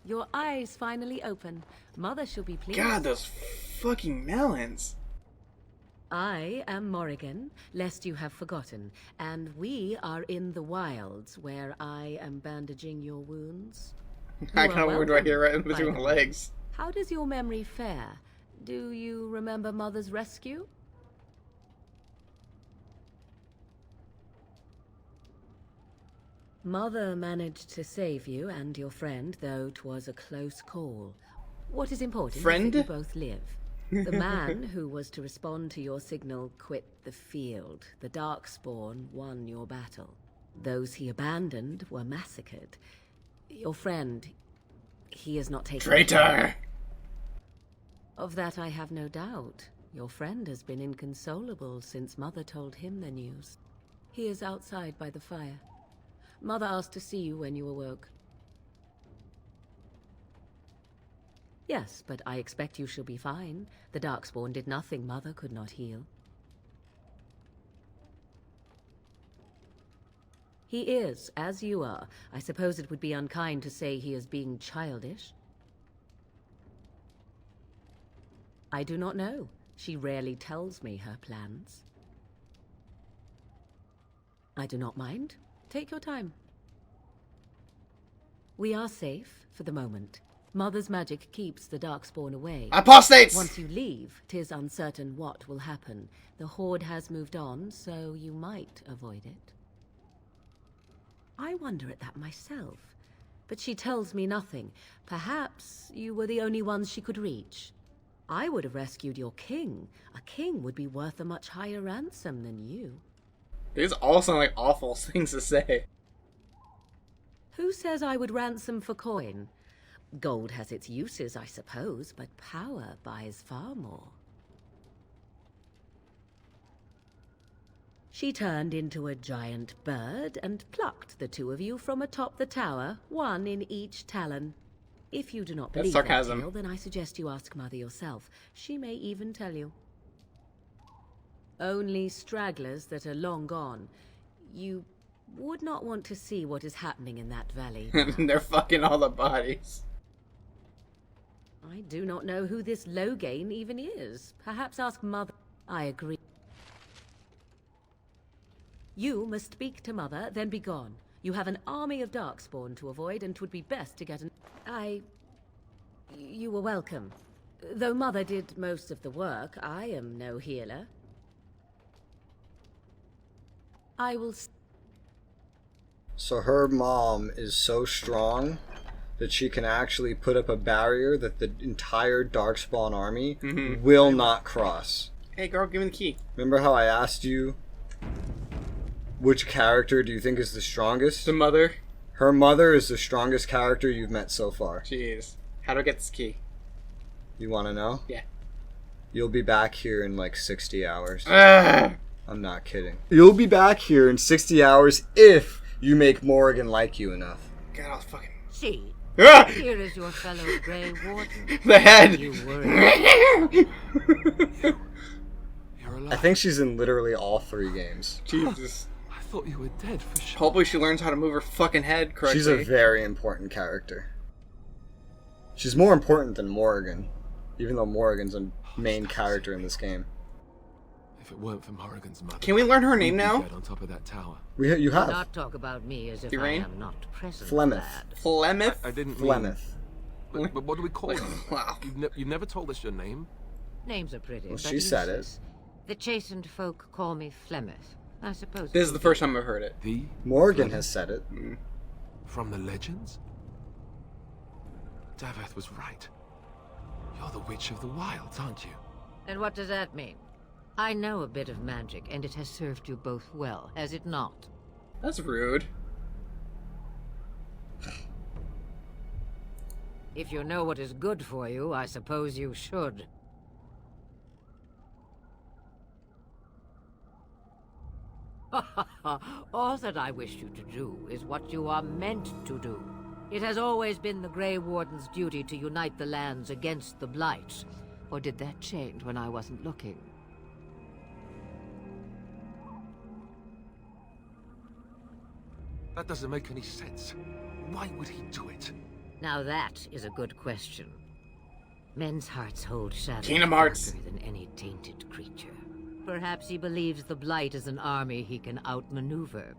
Your eyes finally open. Mother shall be pleased. God, those fucking melons. I am Morrigan, lest you have forgotten, and we are in the wilds where I am bandaging your wounds. I kind of wondered right here, right in between my legs. How does your memory fare? Do you remember Mother's rescue? Mother managed to save you and your friend, though 'twas a close call. What is important Friend? is that you both live. The man who was to respond to your signal quit the field. The Darkspawn won your battle. Those he abandoned were massacred. Your friend, he is not taken. Traitor! Of that I have no doubt. Your friend has been inconsolable since Mother told him the news. He is outside by the fire. Mother asked to see you when you awoke. Yes, but I expect you shall be fine. The Darkspawn did nothing Mother could not heal. He is, as you are. I suppose it would be unkind to say he is being childish. I do not know. She rarely tells me her plans. I do not mind. Take your time. We are safe for the moment. Mother's magic keeps the Darkspawn away. Apostates! Once you leave, 'tis uncertain what will happen. The Horde has moved on, so you might avoid it. I wonder at that myself, but she tells me nothing. Perhaps you were the only ones she could reach. I would have rescued your king. A king would be worth a much higher ransom than you. These all sound like awful things to say. Who says I would ransom for coin? Gold has its uses, I suppose, but power buys far more. She turned into a giant bird and plucked the two of you from atop the tower, one in each talon. If you do not believe That's sarcasm. that tale, then I suggest you ask Mother yourself. She may even tell you. Only stragglers that are long gone. You would not want to see what is happening in that valley. They're fucking all the bodies. I do not know who this Loghain even is. Perhaps ask Mother. I agree. You must speak to Mother, then be gone. You have an army of Darkspawn to avoid, and 'twould be best to get an... You were welcome. Though Mother did most of the work, I am no healer. I will... So her mom is so strong that she can actually put up a barrier that the entire Darkspawn army will not cross. Hey girl, give me the key. Remember how I asked you which character do you think is the strongest? The mother. Her mother is the strongest character you've met so far. Jeez. How do I get this key? You want to know? Yeah. You'll be back here in like 60 hours. Ugh. I'm not kidding. You'll be back here in 60 hours if you make Morrigan like you enough. God, I was fucking... See, Ah! here is your fellow Grey Warden. The head! You worry. You're alive. I think she's in literally all 3 games. Jesus. I thought you were dead for sure. Hopefully she learns how to move her fucking head correctly. She's a very important character. She's more important than Morrigan, even though Morrigan's a main character in this game. If it weren't for Morrigan's mother, Can we learn her name we'd be now? dead on top of that tower. You Do have not talk about me as if I Lorraine? am not present, Flemeth. lad. Flemeth? I didn't Flemeth. mean... But what do we call you? Wow. You've never told us your name. Names are pretty, Well, but she said it. useless. The chastened folk call me Flemeth. I suppose. This is the first time I've heard it. The Morrigan Flemeth has said it. from the legends? Daveth was right. You're the Witch of the Wilds, aren't you? And what does that mean? I know a bit of magic, and it has served you both well, has it not? That's rude. If you know what is good for you, I suppose you should. All that I wish you to do is what you are meant to do. It has always been the Grey Warden's duty to unite the lands against the Blights. Or did that change when I wasn't looking? That doesn't make any sense. Why would he do it? Now that is a good question. Men's hearts hold shadows Kingdom Hearts. darker than any tainted creature. Perhaps he believes the Blight is an army he can outmaneuver.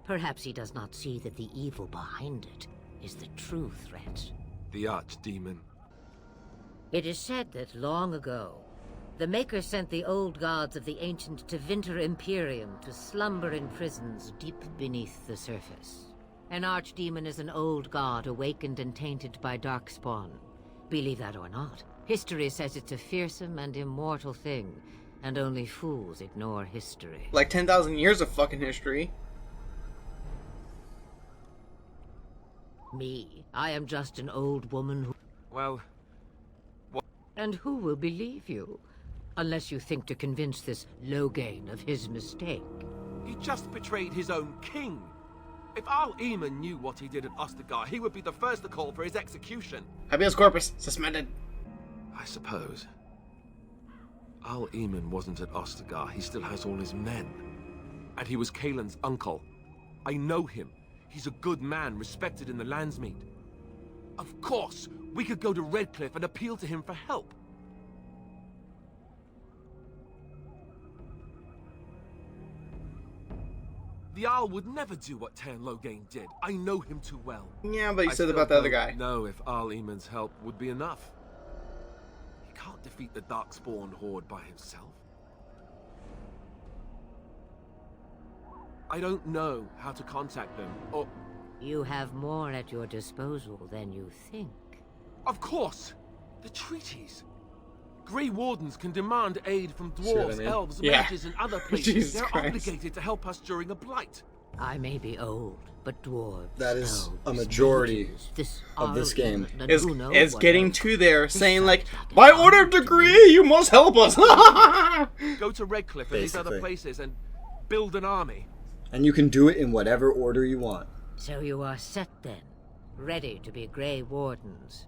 Perhaps he does not see that the evil behind it is the true threat. The archdemon. It is said that long ago, the Maker sent the old gods of the ancient Tevinter Imperium to slumber in prisons deep beneath the surface. An archdemon is an old god awakened and tainted by darkspawn. Believe that or not, history says it's a fearsome and immortal thing, and only fools ignore history. Like 10,000 years of fucking history. Me, I am just an old woman who... Well, And who will believe you? Unless you think to convince this Logain of his mistake. he just betrayed his own king. If Al-Eamon knew what he did at Ostagar, he would be the first to call for his execution. Habeas corpus suspended. I suppose. Al-Eamon wasn't at Ostagar. He still has all his men. And he was Kaelin's uncle. I know him. He's a good man, respected in the Landsmeet. Of course, we could go to Redcliffe and appeal to him for help. The Owl would never do what Tan Logain did. I know him too well. Yeah, but you I said still about the other don't guy. know if Al-Eamon's help would be enough. He can't defeat the Darkspawn Horde by himself. I don't know how to contact them, or... You have more at your disposal than you think. Of course! The treaties! Grey Wardens can demand aid from See what I dwarves, mean? elves, Yeah. mages, and other places. Jesus They're Christ. obligated to help us during a blight. I may be old, but dwarves, That is a elves, majority mages, this of this Aryan, game. and Is who knows is what getting else. to there, saying like, Besides, by order of decree, you must help us. Go to Redcliffe and these other Basically. places and build an army. And you can do it in whatever order you want. So you are set then, ready to be Grey Wardens.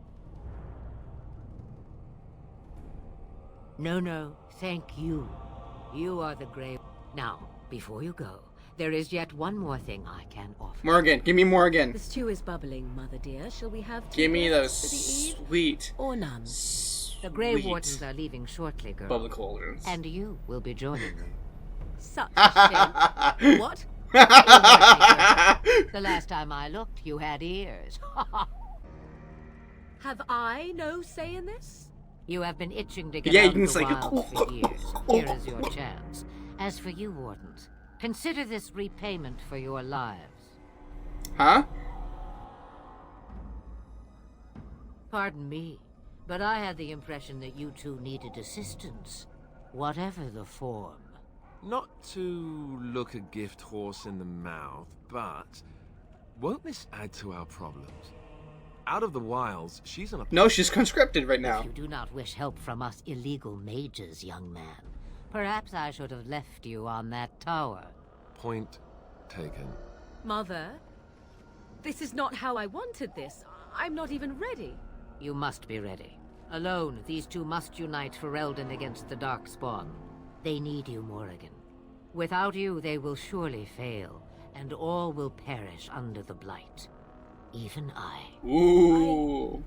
No, thank you. You are the Grey... Now, before you go, there is yet one more thing I can offer. Morgan, give me Morgan. The stew is bubbling, Mother dear. Shall we have Give me guests those for the eve? sweet, Or none? The Grey sweet Wardens are leaving shortly, girl. bubbly cauldrons. And you will be joining them. Such a shame. What? The last time I looked, you had ears. Have I no say in this? You have been itching to get Yeah, you out can of the say, wilds for years. Here is your chance. As for you, Wardens, consider this repayment for your lives. Huh? Pardon me, but I had the impression that you two needed assistance, whatever the form. Not to look a gift horse in the mouth, but won't this add to our problems? Out of the wilds, she's on a... No, she's conscripted right If now. you do not wish help from us illegal mages, young man, perhaps I should have left you on that tower. Point taken. Mother, this is not how I wanted this. I'm not even ready. You must be ready. Alone, these two must unite for Eldon against the Darkspawn. They need you, Morrigan. Without you, they will surely fail, and all will perish under the Blight. Even I. Ooh.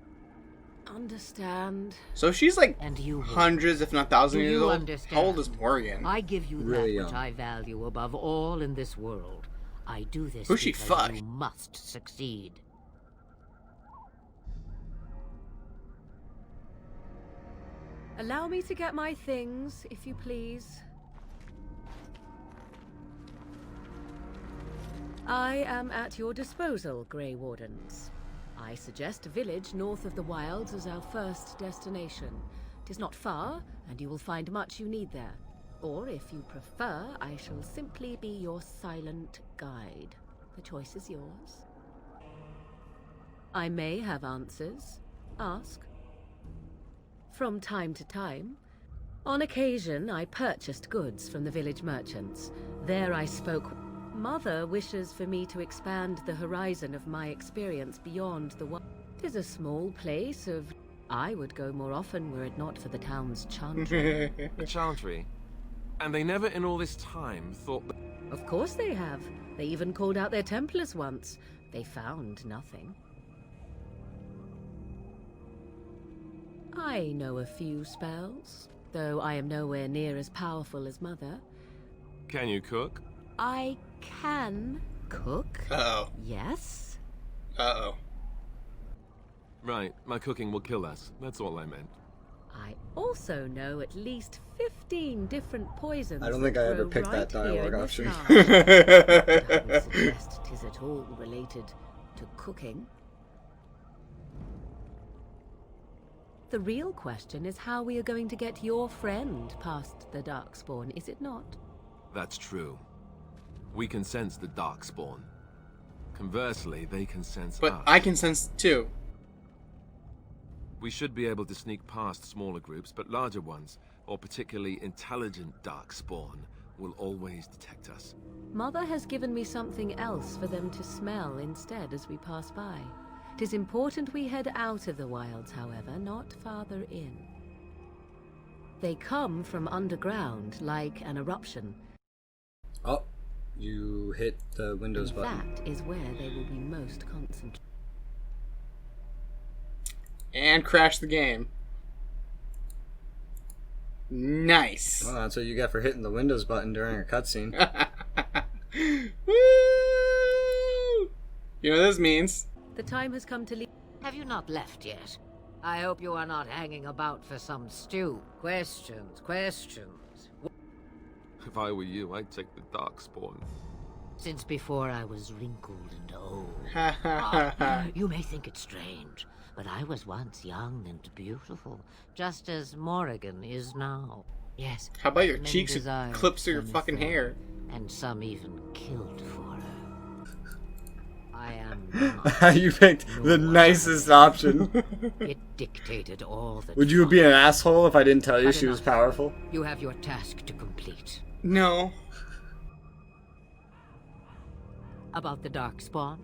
Understand. So she's like And you will. hundreds, if not thousands Do years you old. understand? How old is Morgan? I give you Really that which young. I value above all in this world. I do this Who's she because fuck? you must succeed. Allow me to get my things, if you please. I am at your disposal, Grey Wardens. I suggest a village north of the wilds as our first destination. It is not far, and you will find much you need there. Or, if you prefer, I shall simply be your silent guide. The choice is yours. I may have answers. Ask. From time to time. On occasion, I purchased goods from the village merchants. There I spoke... Mother wishes for me to expand the horizon of my experience beyond the world. It is a small place of... I would go more often were it not for the town's chantry. The Chantry. And they never in all this time thought that... Of course they have. They even called out their Templars once. They found nothing. I know a few spells, though I am nowhere near as powerful as Mother. Can you cook? I can cook. Uh-oh. Yes. Uh-oh. Right, my cooking will kill us. That's all I meant. I also know at least 15 different poisons. I don't think I ever grow picked that right here dialogue in this option. garden. I would suggest 'tis at all related to cooking. The real question is how we are going to get your friend past the Darkspawn, is it not? That's true. We can sense the Darkspawn. Conversely, they can sense But us. I can sense too. We should be able to sneak past smaller groups, but larger ones, or particularly intelligent Darkspawn, will always detect us. Mother has given me something else for them to smell instead as we pass by. 'Tis important we head out of the wilds, however, not farther in. They come from underground, like an eruption. Oh, you hit the Windows And button. that is where they will be most concentrated. And crash the game. Nice. Well, that's what you get for hitting the Windows button during a cutscene. Woo! You know what this means? The time has come to leave. Have you not left yet? I hope you are not hanging about for some stew. Questions. If I were you, I'd take the Darkspawn. Since before I was wrinkled and old. Ha ha ha. You may think it strange, but I was once young and beautiful, just as Morrigan is now. Yes. How about your many cheeks desires clips through your some fucking for, hair? And some even killed for her. I am not. You picked the nicest option. It dictated all that. Would you be an followed. asshole if I didn't tell you But she was enough. powerful? You have your task to complete. No. About the Darkspawn?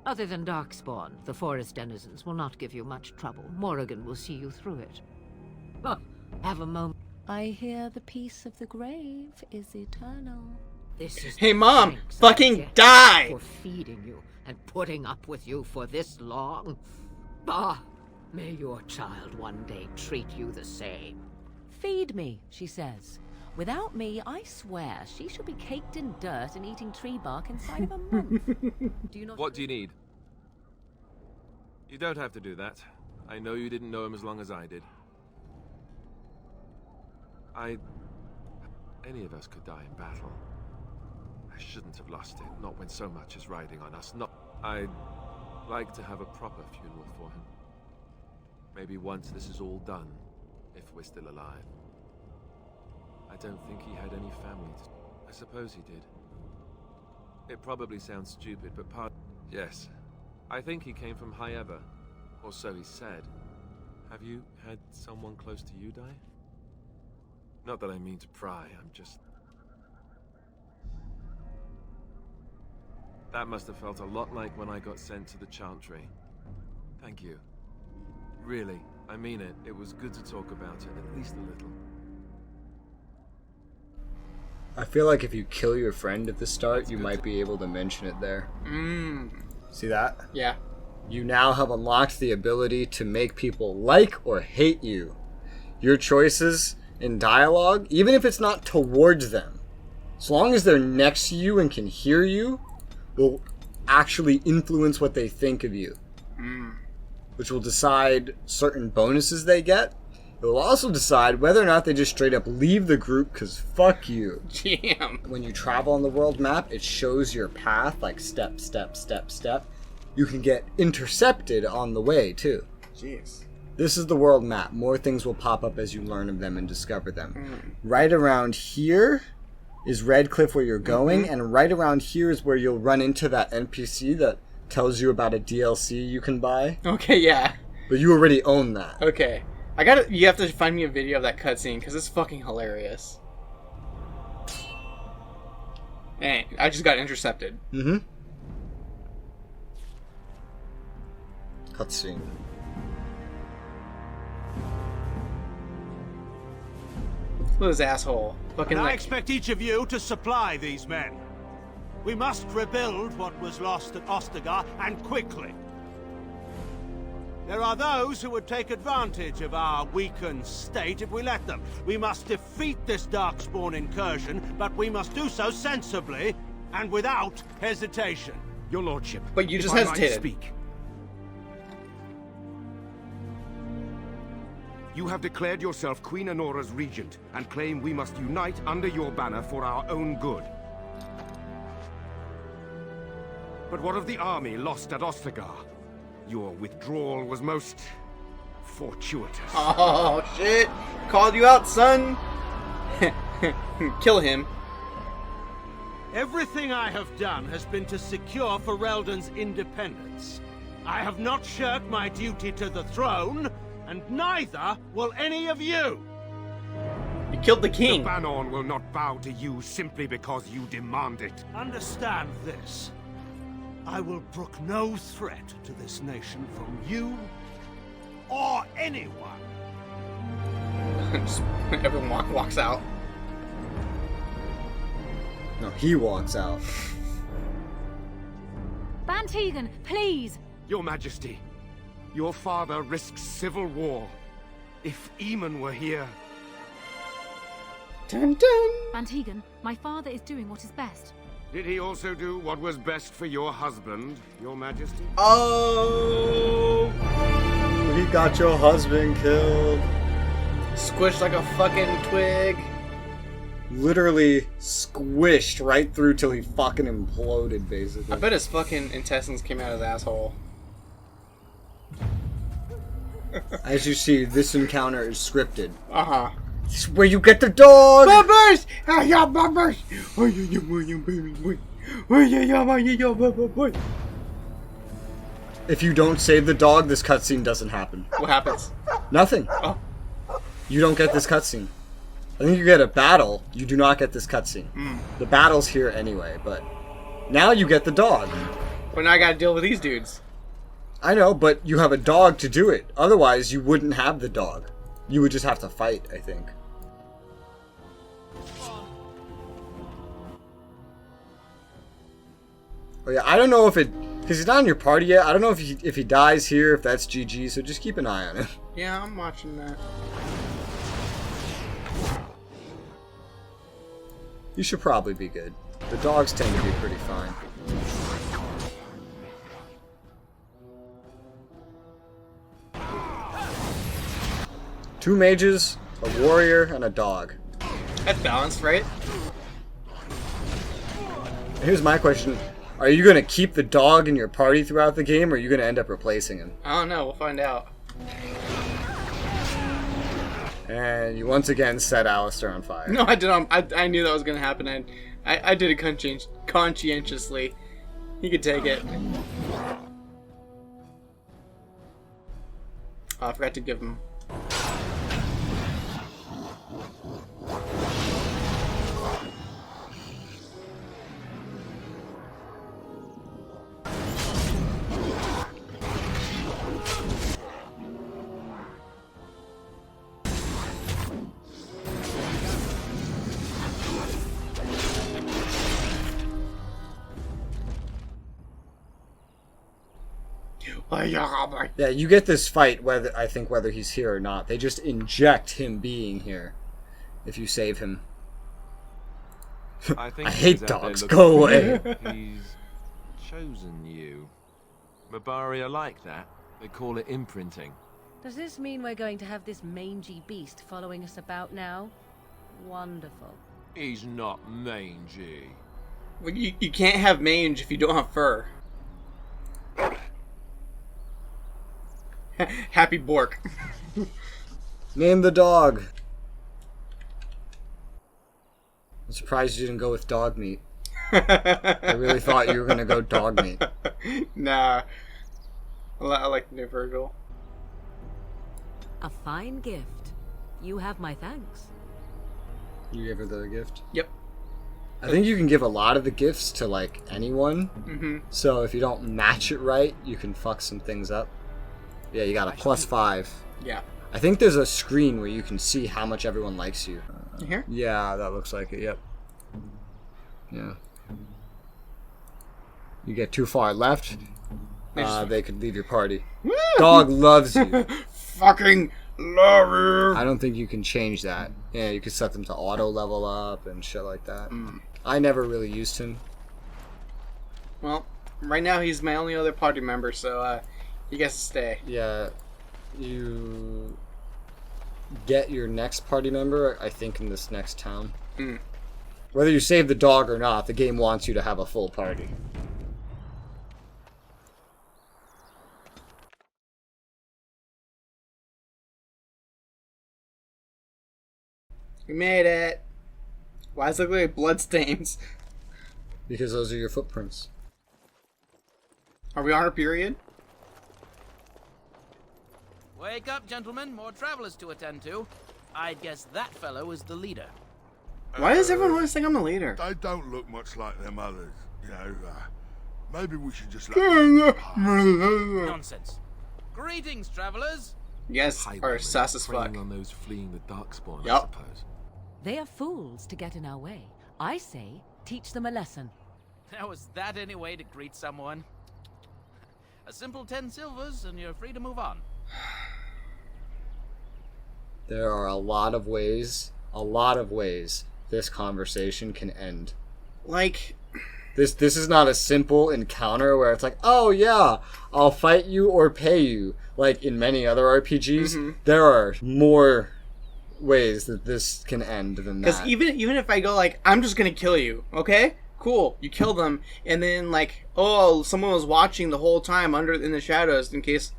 Other than Darkspawn, the forest denizens will not give you much trouble. Morrigan will see you through it. Oh, have a moment. I hear the peace of the grave is eternal. This is Hey, the Mom, thanks I fucking get die! for feeding you and putting up with you for this long. Ah, may your child one day treat you the same. Feed me, she says. Without me, I swear, she shall be caked in dirt and eating tree bark inside of a month. Do you not? What do you need? You don't have to do that. I know you didn't know him as long as I did. Any of us could die in battle. I shouldn't have lost it, not when so much is riding on us. I'd like to have a proper funeral for him. Maybe once this is all done, if we're still alive. I don't think he had any family. I suppose he did. It probably sounds stupid, but yes. I think he came from High Ever, or so he said. Have you had someone close to you die? Not that I mean to pry, I'm just... That must have felt a lot like when I got sent to the Chantry. Thank you. Really, I mean it. It was good to talk about it, at least a little. I feel like if you kill your friend at the start, you might be able to mention it there. See that? Yeah. You now have unlocked the ability to make people like or hate you. Your choices in dialogue, even if it's not towards them, as long as they're next to you and can hear you, will actually influence what they think of you. Which will decide certain bonuses they get. It will also decide whether or not they just straight up leave the group because fuck you. Damn. When you travel on the world map, it shows your path, like step, step, step, step. You can get intercepted on the way, too. Jeez. This is the world map. More things will pop up as you learn of them and discover them. Right around here is Red Cliff where you're going, and right around here is where you'll run into that NPC that tells you about a DLC you can buy. Okay, yeah. But you already own that. Okay. You have to find me a video of that cutscene, because it's fucking hilarious. Hey, I just got intercepted. Cutscene. Look at this asshole. Fucking And I like... expect each of you to supply these men. We must rebuild what was lost at Ostagar, and quickly. There are those who would take advantage of our weakened state if we let them. We must defeat this Darkspawn incursion, but we must do so sensibly and without hesitation. Your lordship. But you if just I might hesitated. Speak. You have declared yourself Queen Honora's regent and claim we must unite under your banner for our own good. But what of the army lost at Ostagar? Your withdrawal was most fortuitous. Oh, shit. Called you out, son. Kill him. Everything I have done has been to secure Ferelden's independence. I have not shirked my duty to the throne, and neither will any of you. You killed the The king. Banon will not bow to you simply because you demand it. Understand this. I will brook no threat to this nation from you or anyone. Just everyone walks out. No, he walks out. Van Tegan, please! Your Majesty, your father risks civil war. If Eamon were here... Dun dun. Van Tegan, my father is doing what is best. Did he also do what was best for your husband, your Majesty? Oh. He got your husband killed. Squished like a fucking twig. Literally squished right through till he fucking imploded, basically. I bet his fucking intestines came out of his asshole. As you see, this encounter is scripted. Uh-huh. This is where you get the dog! Bubbers! Ah, yeah, bubbers! Oh, yeah, baby boy. Oh, yeah, boy. If you don't save the dog, this cutscene doesn't happen. What happens? Nothing. Oh. You don't get this cutscene. I think you get a battle. You do not get this cutscene. The battle's here anyway, but now you get the dog. Well, now I gotta deal with these dudes. I know, but you have a dog to do it. Otherwise, you wouldn't have the dog. You would just have to fight, I think. Oh yeah, I don't know if it... Because he's not in your party yet. I don't know if he dies here, if that's GG, so just keep an eye on him. Yeah, I'm watching that. You should probably be good. The dogs tend to be pretty fine. Two mages, a warrior, and a dog. That's balanced, right? And here's my question. Are you going to keep the dog in your party throughout the game, or are you going to end up replacing him? I don't know. We'll find out. And you once again set Alistair on fire. No, I did. I knew that was gonna happen. I did it conscientiously. He could take it. Oh, I forgot to give him. Yeah, you get this fight whether he's here or not. They just inject him being here if you save him. I think I he's hate out there dogs. looking Go for away. you. He's chosen you. Mabari are like that. They call it imprinting. Does this mean we're going to have this mangy beast following us about now? Wonderful. He's not mangy. Well, you can't have mange if you don't have fur. Happy Bork. Name the dog. I'm surprised you didn't go with dog meat. I really thought you were going to go dog meat. Nah. I like the new Virgil. A fine gift. You have my thanks. You gave her the gift? Yep. I think you can give a lot of the gifts to, like, anyone. Mm-hmm. So if you don't match it right, you can fuck some things up. Yeah, you got a +5. Yeah. I think there's a screen where you can see how much everyone likes you. You hear? Yeah, that looks like it, yep. Yeah. You get too far left, They could leave your party. Dog loves you. Fucking love you. I don't think you can change that. Yeah, you could set them to auto level up and shit like that. I never really used him. Well, right now he's my only other party member, so he gets to stay. Yeah, you get your next party member, I think, in this next town. Whether you save the dog or not, the game wants you to have a full party. We made it. Why does it look like bloodstains? Because those are your footprints. Are we on a period? Wake up, gentlemen. More travelers to attend to. I'd guess that fellow is the leader. Why does everyone always think I'm the leader? They don't look much like them others. You know, maybe we should just let them pass. Nonsense. Greetings, travelers. You guys are sus as fuck. Preying on those fleeing the Darkspawn, I Yup. suppose. They are fools to get in our way. I say, teach them a lesson. Now, is that any way to greet someone? A simple 10 silvers and you're free to move on. There are a lot of ways this conversation can end. Like, This is not a simple encounter where it's like, oh yeah, I'll fight you or pay you. Like in many other RPGs, there are more ways that this can end than that. because even if I go like, I'm just gonna kill you, okay? Cool, you kill them, and then like, oh, someone was watching the whole time in the shadows in case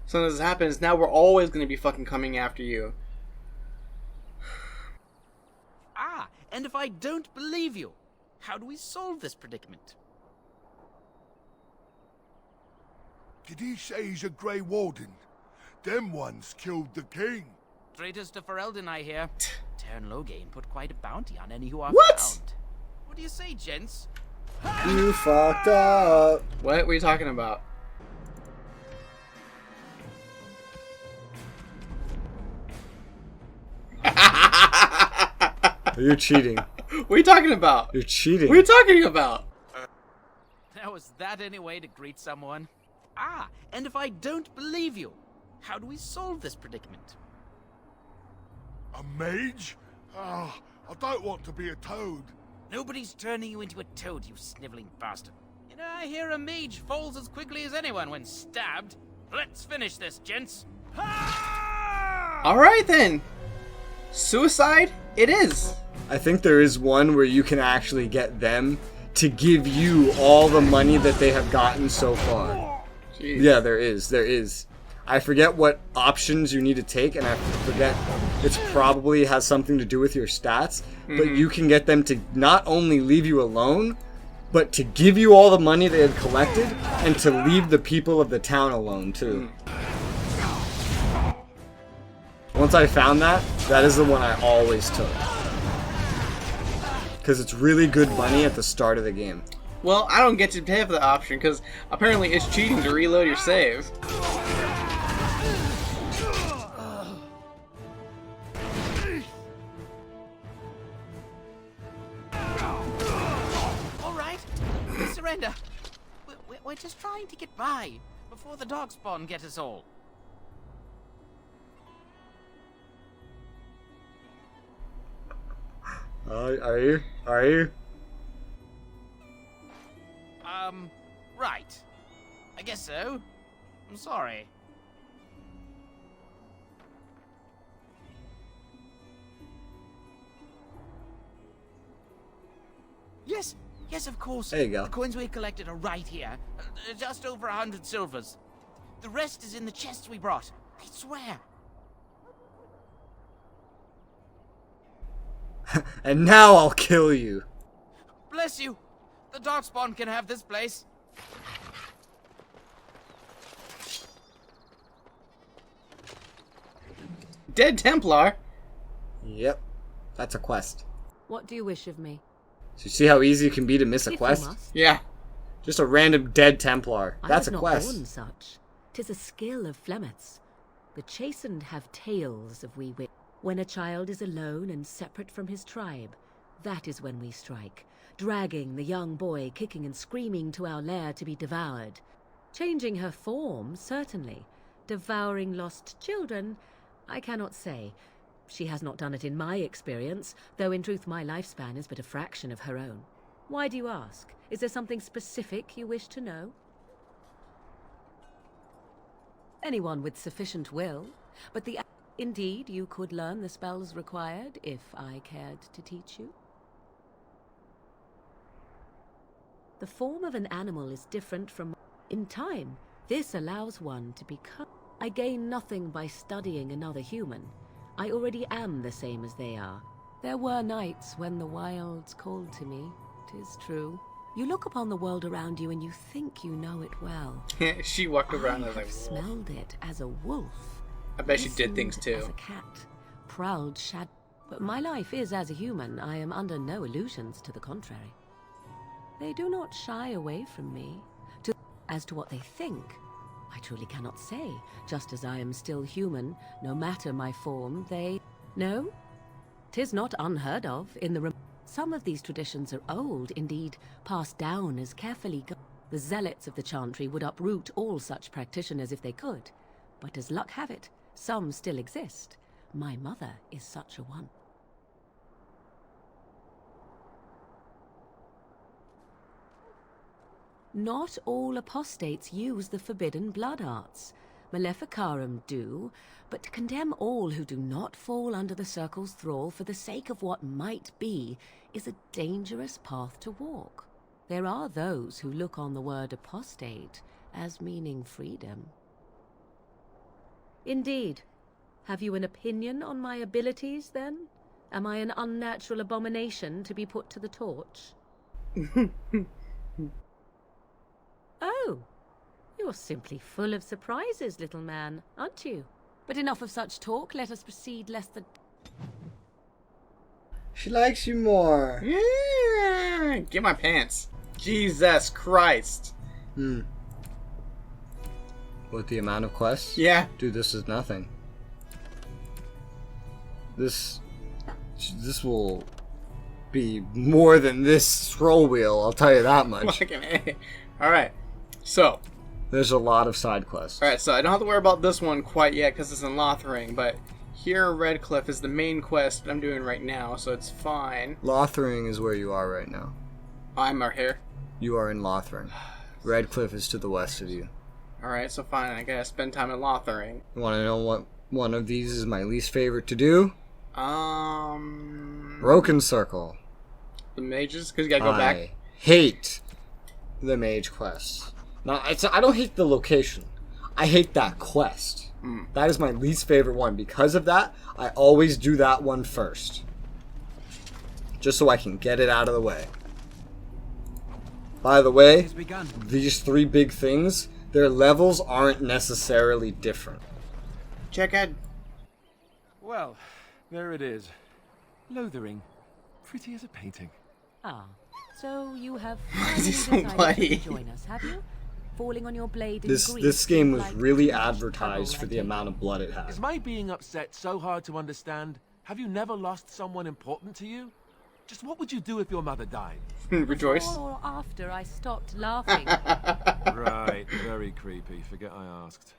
something of this happens. Now we're always gonna be fucking coming after you. Ah, and if I don't believe you, how do we solve this predicament? Did he say he's a Grey Warden? Them ones killed the king. Traitors to Ferelden, I hear. Tarn Loghain put quite a bounty on any who are What? found. What do you say, gents? You fucked up. What were you talking about? You're cheating. What are you talking about? You're cheating. What are you talking about? Now, is that any way to greet someone? Ah, and if I don't believe you, how do we solve this predicament? A mage? Ah, I don't want to be a toad. Nobody's turning you into a toad, you sniveling bastard. You know, I hear a mage falls as quickly as anyone when stabbed. Let's finish this, gents. Alright then. Suicide? It is. I think there is one where you can actually get them to give you all the money that they have gotten so far. Jeez. Yeah, there is. I forget what options you need to take, and I forget. It's probably has something to do with your stats, but you can get them to not only leave you alone, but to give you all the money they had collected, and to leave the people of the town alone, too. Once I found that, that is the one I always took. Because it's really good money at the start of the game. Well, I don't get to pay for the option because apparently it's cheating to reload your save. All right, surrender. We're just trying to get by before the Darkspawn get us all. Are you? Are you? Right. I guess so. I'm sorry. Yes, of course. There you go. The coins we collected are right here. Just over 100 silvers. The rest is in the chests we brought. I swear. And now I'll kill you. Bless you. The Darkspawn can have this place. Dead Templar? Yep. That's a quest. What do you wish of me? So you see how easy it can be to miss a If you quest? must. Yeah. Just a random dead Templar. That's I a was quest. not born such. 'Tis a skill of Flemeth's. The chastened have tales of we wit. When a child is alone and separate from his tribe, that is when we strike, dragging the young boy kicking and screaming to our lair to be devoured. Changing her form, certainly. Devouring lost children, I cannot say. She has not done it in my experience, though in truth my lifespan is but a fraction of her own. Why do you ask? Is there something specific you wish to know? Anyone with sufficient will, but indeed you could learn the spells required if I cared to teach you. The form of an animal is different from in time. This allows one to become. I gain nothing by studying another human. I already am the same as they are. There were nights when the wilds called to me, 'tis true. You look upon the world around you and you think you know it well. She walked around as I have like, smelled it as a wolf. I bet she did things Listened too. As a cat, prowled shadow. But my life is as a human. I am under no illusions to the contrary. They do not shy away from me. As to what they think, I truly cannot say. Just as I am still human, no matter my form, they... No, 'tis not unheard of in the... Some of these traditions are old, indeed, passed down as carefully... The zealots of the chantry would uproot all such practitioners if they could. But as luck have it, some still exist. My mother is such a one. Not all apostates use the forbidden blood arts. Maleficarum do, but to condemn all who do not fall under the circle's thrall for the sake of what might be is a dangerous path to walk. There are those who look on the word apostate as meaning freedom. Indeed. Have you an opinion on my abilities, then? Am I an unnatural abomination to be put to the torch? Oh, you're simply full of surprises, little man, aren't you? But enough of such talk. Let us proceed, lest the... She likes you more. Yeah, get my pants. Jesus Christ. With the amount of quests? Yeah. Dude, this is nothing. This will be more than this scroll wheel, I'll tell you that much. Alright, so. There's a lot of side quests. Alright, so I don't have to worry about this one quite yet because it's in Lothering, but here in Redcliffe is the main quest that I'm doing right now, so it's fine. Lothering is where you are right now. I'm right here. You are in Lothering. Redcliffe is to the west of you. Alright, so fine, I gotta spend time in Lothering. You want to know what one of these is my least favorite to do? Broken Circle. The mages? Because you gotta go back. I hate the mage quests. Now, I don't hate the location. I hate that quest. That is my least favorite one. Because of that, I always do that one first. Just so I can get it out of the way. By the way, these three big things, their levels aren't necessarily different. Check Ed. Well, there it is. Lothering. Pretty as a painting. Ah, so you have Is he so finally bloody? decided to join us, have you? Falling on your blade in grief, This game was like really too much advertised trouble, for I the take amount it. of blood it Is has. my being upset so hard to understand? Have you never lost someone important to you? Just what would you do if your mother died? Rejoice. Before or after I stopped laughing. Right, very creepy. Forget I asked.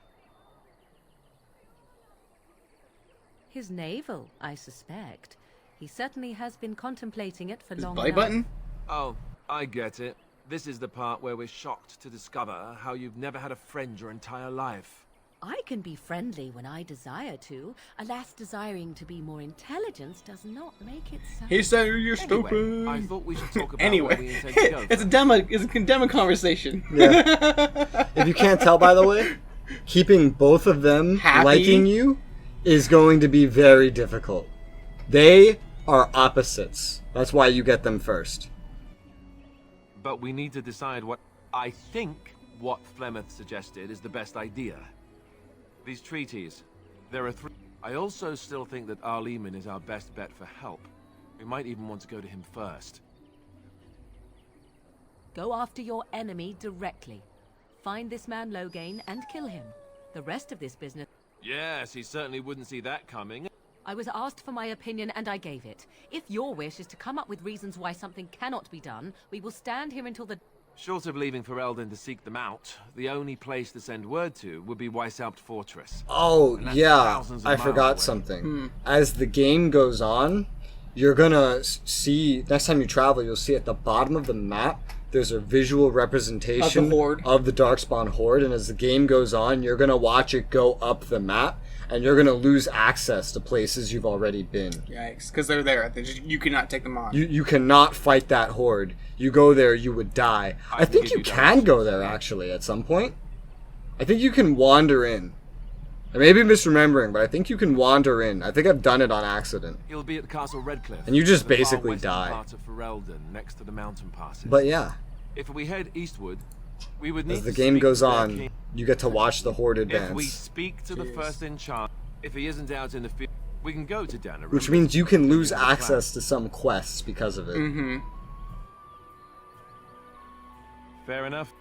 His navel, I suspect. He certainly has been contemplating it for His long belly enough. button? Oh, I get it. This is the part where we're shocked to discover how you've never had a friend your entire life. I can be friendly when I desire to. Alas, desiring to be more intelligent does not make it so. He said you're Anyway, stupid. I thought we should talk about Anyway, where we intend to go it's a first. demo conversation. Yeah. If you can't tell, by the way, keeping both of them Happy? liking you is going to be very difficult. They are opposites. That's why you get them first. But we need to decide what... I think what Flemeth suggested is the best idea. These treaties, there are 3... I also still think that Arleman is our best bet for help. We might even want to go to him first. Go after your enemy directly. Find this man Loghain and kill him. The rest of this business... Yes, he certainly wouldn't see that coming. I was asked for my opinion and I gave it. If your wish is to come up with reasons why something cannot be done, we will stand here until the... Short of leaving Ferelden to seek them out, the only place to send word to would be Weishaupt Fortress. Oh, And that's yeah. thousands of I miles forgot away. something. As the game goes on, you're gonna see, next time you travel, you'll see at the bottom of the map, there's a visual representation Of the Horde. of the Darkspawn Horde, and as the game goes on, you're gonna watch it go up the map, and you're gonna lose access to places you've already been. Yikes, because they're there. You cannot take them on. You cannot fight that Horde. You go there, you would die. I think you can go there, actually, at some point. I think you can wander in. I may be misremembering, but I think you can wander in. I think I've done it on accident. You'll be at Castle Redcliffe. And you just the far basically western die. part of Ferelden, next to the mountain passes. But yeah, If we head eastward, we would need as the to game speak goes to their on, king. you get to watch the Horde If we advance. speak to the Jeez. first in charge, if he isn't out in the field, we can go to Danarum. Which means you can lose access to some quests because of it. Mm-hmm. Fair enough.